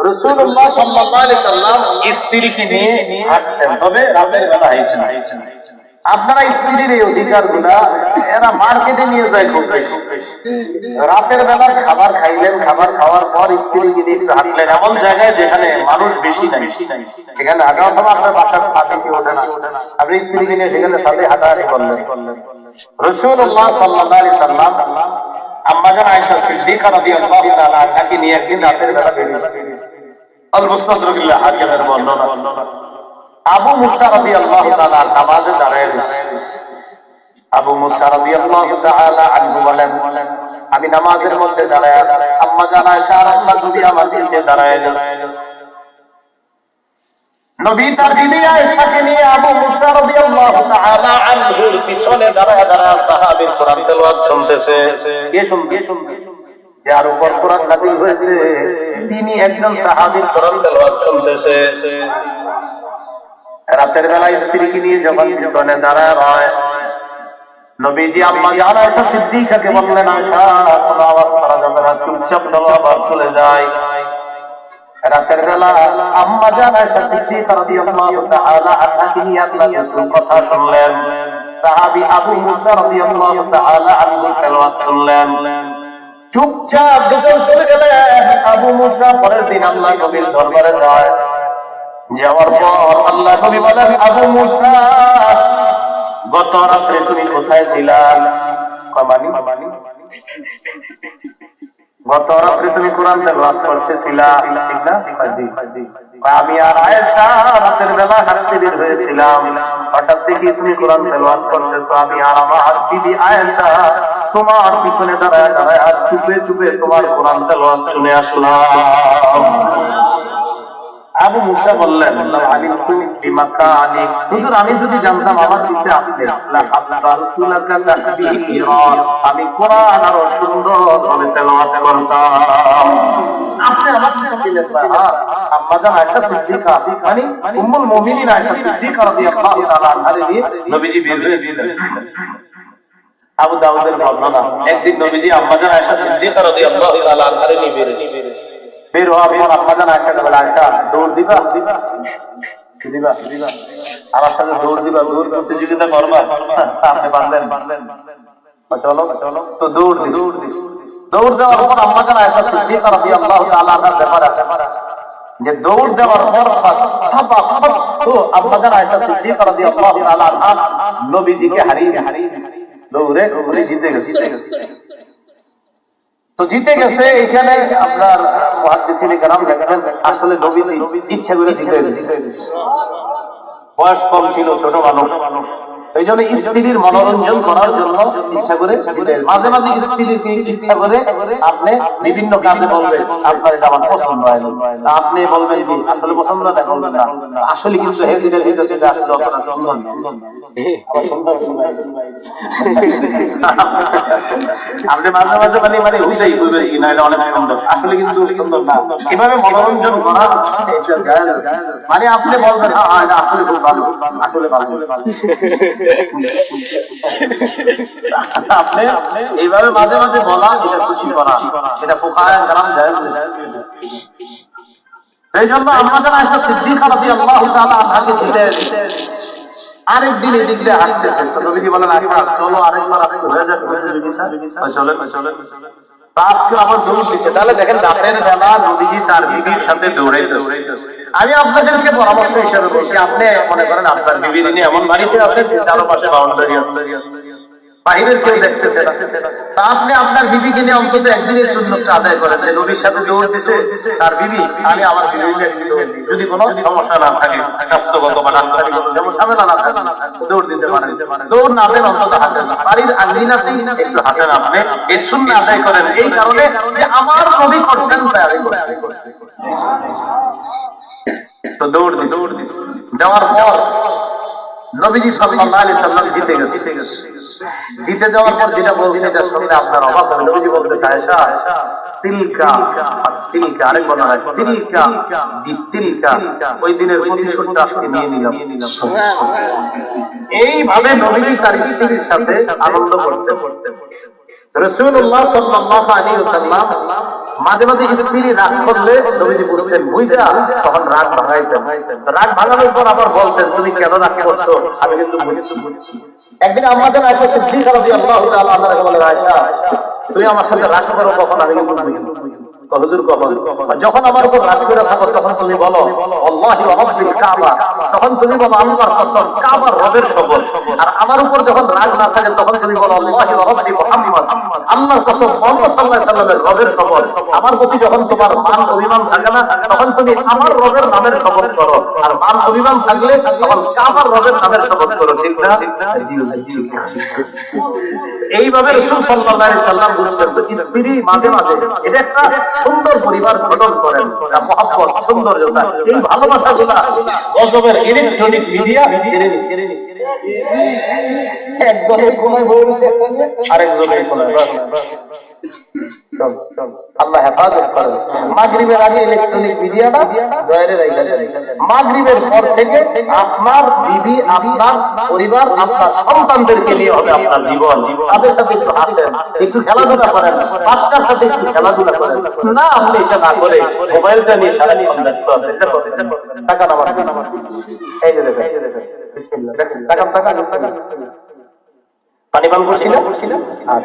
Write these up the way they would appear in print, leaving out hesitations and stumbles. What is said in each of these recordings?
রাসূলুল্লাহ সাল্লাল্লাহু আলাইহি সাল্লাম স্ত্রীকে নিয়ে হাঁটতেন, তবে রাতের বেলা হাঁটতেন। আপনারা স্ত্রীর এই অধিকারগুলা এরা মার্কেটে নিয়ে যায় খুব বেশি। রাতের বেলা খাবার খাইলেন, খাবার খাওয়ার পর স্ত্রীকে নিয়ে একটু হাঁটলেন এমন জায়গায় যেখানে মানুষ বেশি নাই, সেখানে হাঁটা অথবা আপনার বাসার ছাদে কেউ ওঠে না, আপনি স্ত্রীকে নিয়ে সেখানে ছাদে হাঁটাহাঁটি করলেন। রাসূলুল্লাহ সাল্লাল্লাহু আলাইহি সাল্লাম আম্মা জান আয়েশা সিদ্দিকা রাদিয়াল্লাহু তাআলা আনহাকে নিয়ে একদিন রাতের বেলা বেরিয়েছেন। আল-মুসনাদ হাকিমের বর্ণনা। আবু মুসা রাদিয়াল্লাহু তাআলা নামাজে দাঁড়ায় রয়েছেন। আবু মুসা রাদিয়াল্লাহু তাআলা আনহু বলেন, আমি নামাজের মধ্যে দাঁড়ায় আছি, আম্মা জান আয়েশা আর আম্মা নবী আমার পিছে দাঁড়ায় আছেন। নবী তার বিবি আয়েশাকে নিয়ে আবু মুসা রাদিয়াল্লাহু তাআলা আনহুর পিছনে দাঁড়ায় দাঁড়ায় সাহাবীর কোরআন তেলাওয়াত শুনতেছে। কে শুনবে? যার উপর কোরআন নাযিল হয়েছে তিনি একজন সাহাবীর কোরআন তেলাওয়াত শুনতেছে। রাতের বেলা স্ত্রীকে নিয়ে যখন পিছনে দাঁড়ায় হয়, নবীজি আম্মা জান আয়েশা সিদ্দিকাকে বললেন, আয়েশা কোনো আওয়াজ করা যাবে না, চুপচাপ চলো, আবার চলে যাই। রাতের বেলা আম্মা জান আয়েশা সিদ্দিকা রাদিয়াল্লাহু তাআলা আনহাকে নিয়ে আল্লাহর রাসূল কথা শুনলেন। সাহাবী আবু মুসা রাদিয়াল্লাহু তাআলা আনহু তেলাওয়াত শুনলেন। চুপচাপ যখন চলে গেলেন, আবু মুসা পরের দিন আল্লাহর নবীর দরবারে যায়। যাওয়ার পর আল্লাহ নবী বলেন, আবু মুসা গত রাতে তুমি কোথায় ছিলা? গত রাতে তুমি কোরআন তেলাওয়াত করতেছিলা, ঠিক না? আমি আর আয়েশা রাতের বেলা হাঁটতে বের হয়েছিলাম, হঠাৎ দেখি তুমি কোরআন তেলাওয়াত করতেছো। আমি আর আমার বিবি আয়েশা তোমার পিছনে দাঁড়ায় দাঁড়ায় আর চুপে চুপে তোমার কোরআন তেলাওয়াত শুনে আসলাম। আবু মুসা বললেন, হুজুর আমি যদি জানতাম আমার পিছে আপনি, আমি কোরআন আরো সুন্দর ভাবে তেলাওয়াত করতাম। আপনি আমার পিছে আম্মা জান আয়েশা সিদ্দিকা মানে উম্মুল মুমিনিন আয়েশা সিদ্দিকা রাদিয়াল্লাহু তাআলা আনহা নিয়ে নবীজি বের হয়েছিলেন। আবু দাউদের বর্ণনা, একদিন নবীজি আম্মা জান আয়েশা সিদ্দিকা রাদিয়াল্লাহু তাআলা আনহা নিয়ে বের হওয়ার পর আম্মা জান আয়েশাকে বলে, আয়েশা দৌড় দিবা? আমার সাথে দৌড় দিবা, দৌড় প্রতিযোগিতা করবা? আপনি পারলেন? চলো চলো, তো দৌড় দি। দৌড় দেওয়ার পর আম্মা জান আয়েশা সিদ্দিকা রাদিয়াল্লাহু তাআলা আনহার ব্যাপার আছে যে দৌড় দেওয়ার পর আম্মা জান আয়েশা সিদ্দিকা রাদিয়াল্লাহু তাআলা আনহা নবীজিকে হারিয়ে দৌড়ে জিতে গেছে। তো জিতে গেছে, এখানে আপনার মুহাদ্দিসিনে কেরাম দেখেন আসলে নবীজি ইচ্ছা করে জিতে গেছে। বয়স কম ছিল, ছোট মানুষ, এই জন্য স্ত্রীর মনোরঞ্জন করার জন্য ইচ্ছা করে জিতে। মাঝে মাঝে স্ত্রীকে ইচ্ছা করে আপনি বিভিন্ন কাজে বলবেন আপনার এটা আমার পছন্দ হয় না, আপনি বলবেন কি আসলে পছন্দ না, বলবেন না আসলে কিন্তু হেদিনের ভিতরে এটা আসলে আপনার সুন্দর না। আপনি মাঝে মাঝে মানে হুদাই বলবেন কি না এটা অনেক সুন্দর, আসলে কিন্তু সুন্দর না। এভাবে মনোরঞ্জন করা মানে আপনি বলবেন হ্যাঁ এটা আসলে খুব ভালো, আসলে ভালো। আপনি এইভাবে মাঝে মাঝে বলা, এটা খুশি করা, এটা ফুকাহায়ে কেরাম জায়েজ। এই জন্য আম্মা জান আয়েশা সিদ্দিকা রাদিয়াল্লাহু তাআলা আনহাকে দিলেন। আরেকদিন এদিক দিয়ে হাঁটতেছেন, তো নবীজি বলেন, আয়েশা চলো আরেকবার আজকে হয়ে যাক প্রতিযোগিতা। চলে আজকে আবার দৌড় দিছে। তাহলে দেখেন রাতের বেলা নবীজি তার বিবির সাথে দৌড়াইতেছে। আমি আপনাদেরকে পরামর্শ হিসেবে বলছি, আপনি মনে করেন আপনার বিবি নিয়ে এমন বাড়িতে আছেন চারপাশে বাউন্ডারি আছে, বাহিরের কেউ দেখতেছে না, তা আপনি আপনার বিবিকে নিয়ে অন্তত একদিনের সুন্নতটা আদায় করেন যে নবীর সাথে দৌড় দিছে তার বিবি, আমি আমার বিবিকে যদি কোনো সমস্যা না থাকে, স্বাস্থ্যগত বা ডাক্তারিগত যেমন ঝামেলা না থাকে দৌড় দিতে পারেন। দৌড় না দেন অন্তত হাঁটেন, বাড়ির আঙ্গিনাতেই একটু হাঁটেন, আপনি এই সুন্নাহ আদায় করেন। এই কারণে যে আমার নবী করছেন তাই আমি করছি। তো দৌড় দি যাওয়ার পর নবীজি সাল্লাল্লাহু আলাইহি সাল্লাম জিতে গেছে। জিতে যাওয়ার পর যেটা বলছে এটা শুনলে আপনার অবাক হবে। নবীজি বলতেছে, আয়েশা তিলকা তিলকা, আরেক বর্ণনা হয় তিলকা তিলকা, ওই দিনের প্রতিশোধটা আজকে নিয়ে নিলাম। এইভাবে নবীজি তার স্ত্রীর সাথে আনন্দ করতে রাসূলুল্লাহ সাল্লাল্লাহু আলাইহি ওয়াসাল্লাম মাঝে মাঝে স্ত্রী রাগ করলে নবীজি বুঝতেন বুঝা তখন রাগ ভাঙাইতেন। রাগ ভাঙানোর পর আবার বলতেন তুমি কেন রাগ করছো, আমি কিন্তু বুঝেছি। একদিন আমাদের আয়েশা সিদ্দিকা রাদিয়াল্লাহু তাআলা আনহা বলে, আয়েশা তুমি আমার সাথে রাগ করো কখন, আমি কিন্তু বুঝি। হুজুর কখন? যখন আমার উপর রাগ করে থাকো তখন তুমি বলো আল্লাহি ওয়া রাব্বিল কাবা, তখন তুমি বলো আল্লাহর কসম কাবার রবের খবর। আর আমার উপর যখন রাগ না থাকে তখন তুমি বলো আল্লাহি ওয়া রাব্বি মুহাম্মদ, আল্লাহর কসম মুহাম্মদ সাল্লাল্লাহু আলাইহি ওয়াসাল্লামের রবের খবর। আমার প্রতি যখন তোমার মান অভিমান থাকে না তখন তুমি আমার রবের নামের খবর করো, আর মান অভিমান থাকলে তখন কাবার রবের নামের খবর করো, ঠিক না? এইভাবে রাসূল সাল্লাল্লাহু আলাইহি ওয়াসাল্লাম বুঝতেন। তো স্ত্রী মাঝে মাঝে এটা একটা সুন্দর পরিবার গঠন করেন, মহব্বত, সৌন্দর্যতা, এই ভালোবাসাগুলা গজবের ইলেকট্রনিক মিডিয়া একজনের কোনায় বলছে আরেকজনের কোনায়। আল্লাহ হেফাজত করেন। মাগরিবের আগে ইলেকট্রনিক মিডিয়াটা দয়ারে রাখা যায়। মাগরিবের পর থেকে আপনার বিবি, আপনার পরিবার, আপনার সন্তানদেরকে নিয়ে হবে আপনার জীবন। তাদের সাথে একটু হাসেন, একটু খেলাধুলা করেন, বাচ্চার সাথে একটু খেলাধুলা করেন। না আপনি এটা না করে মোবাইলটা নিয়ে সারাদিন ব্যস্ত আছেন, এটা করেন। টাকা নামান, এই যে দেখেন, বিসমিল্লাহ, দেখেন টাকা টাকা পানি পান করছি না?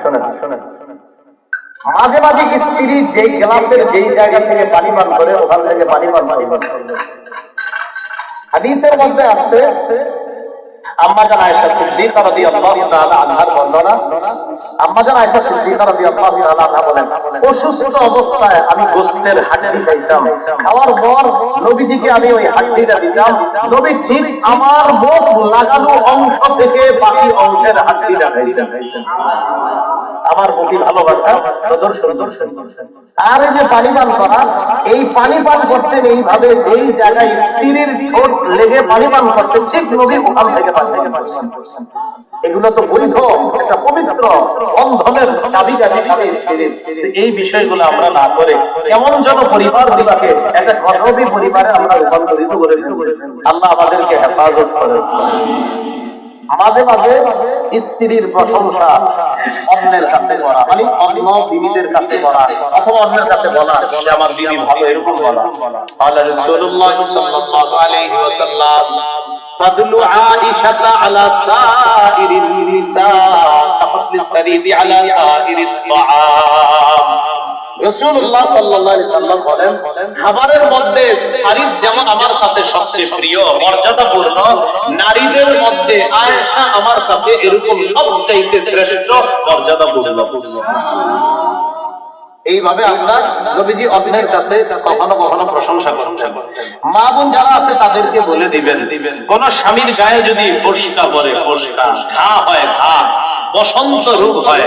শোনেন শোনেন, মাঝে মাঝে স্ত্রী যেই গ্লাসের যেই জায়গা থেকে পানি পান করে ওখান থেকে পানি পান করবে। হাদিসের মধ্যে আছে আম্মা জান আয়েশা সিদ্দিকা রাদিয়াল্লাহু তাআলা আনহার বর্ণনা। আম্মা জান আয়েশা সিদ্দিকা রাদিয়াল্লাহু তাআলা আনহা বলেন, অসুস্থ অবস্থায় আমি গোশতের হাড্ডি খাইতাম, খাওয়ার পর নবীজিকে আমি ওই হাড্ডিটা দিতাম, নবী ঠিক আমার মুখ লাগানো অংশ থেকে বাকি অংশের হাড্ডিটা খাইতেন। আমার প্রতি ভালোবাসা প্রদর্শন। আর এই যে পানি পান করা, এই পানি পান করতেন এইভাবে, এই জায়গায় স্ত্রীর ঠোঁট লেগে পানি পান করতেন, ঠিক নবী ওখান থেকে পানি পান করতেন। এগুলো তো বৈধ, একটা পবিত্র বন্ধনের চাবিকাঠি স্ত্রীর। এই বিষয়গুলো আমরা না করে কেমন যেন পরিবার গুলাকে একটা গর্ভবতী পরিবারে আমরা রূপান্তরিত করে ফেলেছি। আল্লাহ আমাদেরকে হেফাজত করেন। মাঝে মাঝে স্ত্রীর প্রশংসা অন্যের কাছে করা, মানে অন্য বিবিদের কাছে করা অথবা অন্যের কাছে বলা যে আমার বিবি ভালো, এরকম বলা। আল্লাহ রাসূলুল্লাহ সাল্লাল্লাহু আলাইহি ওয়াসাল্লাম ফাদলু আয়েশা আলা সাইরিন নিসা কাফাদলিস সারিদি আলা সাইরিত তাআম। রাসূলুল্লাহ সাল্লাল্লাহু আলাইহি ওয়াসাল্লাম বলেন, খাবারের মধ্যে সারিদ যেমন আমার কাছে সবচেয়ে প্রিয়, মর্যাদাপূর্ণ, নারীদের মধ্যে আয়েশা আমার কাছে এরকম সবচাইতে শ্রেষ্ঠ, মর্যাদাপূর্ণ। এইভাবে আমরা নবীজি অন্যের কাছে কখনো কখনো প্রশংসা করতেন। মা বোন যারা আছে তাদেরকে বলে দিবেন, কোন স্বামীর গায়ে যদি ফোস্কা পড়ে, ফোস্কা, ঘা হয়, ঘা, বসন্ত রোগ হয়,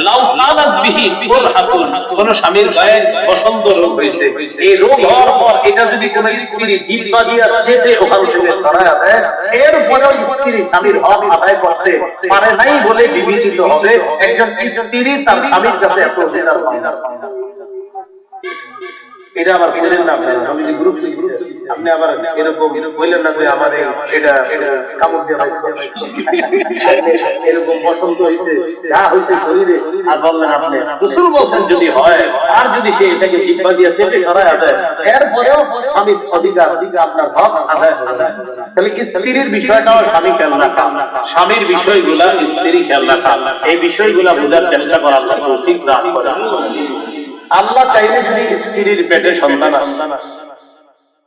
লাউ কানাত বিহি কুরহাতুন, কোন স্বামীর গায়ে বসন্ত রোগ হয়েছে, এই রোগ হওয়ার পর এটা যদি কোন স্ত্রী জিহ্বা দিয়ে চেটে ওখান থেকে সরায় দেয়, এরপরেও স্ত্রী স্বামীর হক আদায় করতে পারে নাই বলে বিবেচিত হবে একজন স্ত্রী তার স্বামীর কাছে এত অধিকার পায় না। এটা আবার বললেন না আপনারা, আমি যে গ্রুপ আপনি আবার এরকম বললেন না যে আমার এটা কামড় দিয়ে এরকম বসন্ত হয়েছে, যা হয়েছে শরীরে, আর বললেন আপনি রাসূল বলছেন যদি হয়, আর যদি সে এটাকে জিহ্বা দিয়ে চেপে সরায় দেয়, এরপরেও স্বামীর অধিকার আপনার হক আদায় হবে না। তাহলে স্ত্রীর বিষয়টাও স্বামী খেয়াল রাখা, স্বামীর বিষয়গুলা স্ত্রী খেয়াল রাখা, এই বিষয়গুলা বোঝার চেষ্টা করা আল্লাহ তৌফিক দান করেন। আল্লাহ চাইলে যদি স্ত্রীর পেটে সন্তান